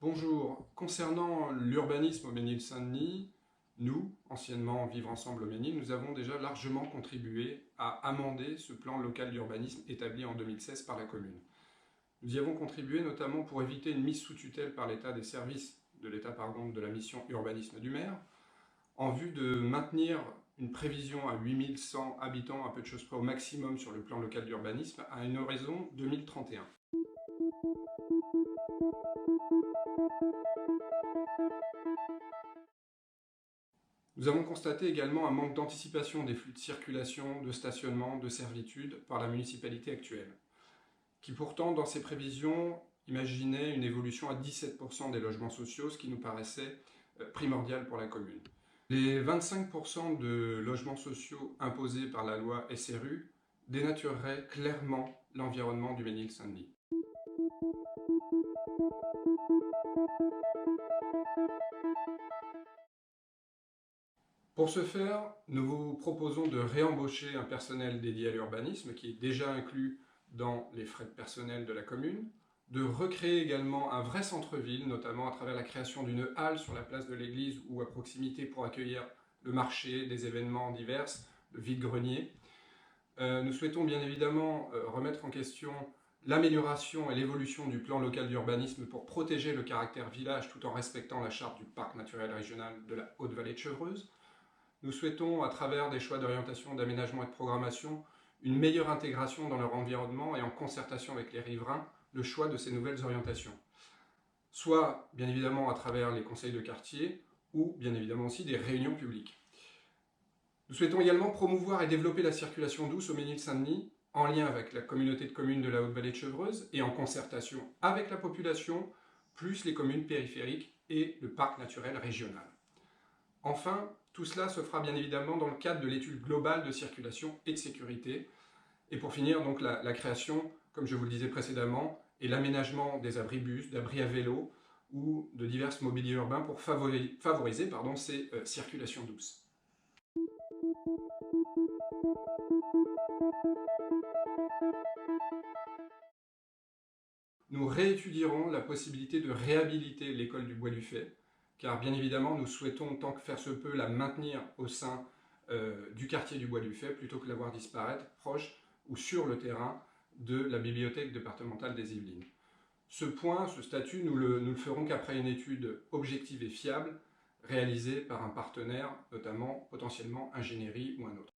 Bonjour, concernant l'urbanisme au Mesnil-Saint-Denis, nous, anciennement Vivre Ensemble au Mesnil, nous avons déjà largement contribué à amender ce plan local d'urbanisme établi en 2016 par la commune. Nous y avons contribué notamment pour éviter une mise sous tutelle par l'État des services de la mission urbanisme du maire, en vue de maintenir une prévision à 8100 habitants, à peu de choses près au maximum sur le plan local d'urbanisme, à une horizon 2031. Nous avons constaté également un manque d'anticipation des flux de circulation, de stationnement, de servitude par la municipalité actuelle, qui pourtant, dans ses prévisions, imaginait une évolution à 17% des logements sociaux, ce qui nous paraissait primordial pour la commune. Les 25% de logements sociaux imposés par la loi SRU dénatureraient clairement l'environnement du Mesnil-Saint-Denis. Pour ce faire, nous vous proposons de réembaucher un personnel dédié à l'urbanisme qui est déjà inclus dans les frais de personnel de la commune, de recréer également un vrai centre-ville, notamment à travers la création d'une halle sur la place de l'église ou à proximité pour accueillir le marché, des événements divers, le vide-grenier. Nous souhaitons bien évidemment remettre en question l'amélioration et l'évolution du plan local d'urbanisme pour protéger le caractère village tout en respectant la charte du parc naturel régional de la Haute-Vallée de Chevreuse. Nous souhaitons, à travers des choix d'orientation, d'aménagement et de programmation, une meilleure intégration dans leur environnement et en concertation avec les riverains, le choix de ces nouvelles orientations. Soit, bien évidemment, à travers les conseils de quartier ou, bien évidemment aussi, des réunions publiques. Nous souhaitons également promouvoir et développer la circulation douce au Mesnil-Saint-Denis, en lien avec la communauté de communes de la Haute-Vallée de Chevreuse et en concertation avec la population, plus les communes périphériques et le parc naturel régional. Enfin, tout cela se fera bien évidemment dans le cadre de l'étude globale de circulation et de sécurité. Et pour finir, donc la création, comme je vous le disais précédemment, et l'aménagement des abris bus, d'abris à vélo ou de divers mobiliers urbains pour favoriser ces circulations douces. Nous réétudierons la possibilité de réhabiliter l'école du Bois du Fay, car bien évidemment nous souhaitons, tant que faire se peut, la maintenir au sein du quartier du Bois du Fay, plutôt que la voir disparaître proche ou sur le terrain de la bibliothèque départementale des Yvelines. Ce point, ce statut, nous le ferons qu'après une étude objective et fiable, réalisée par un partenaire, notamment potentiellement ingénierie ou un autre.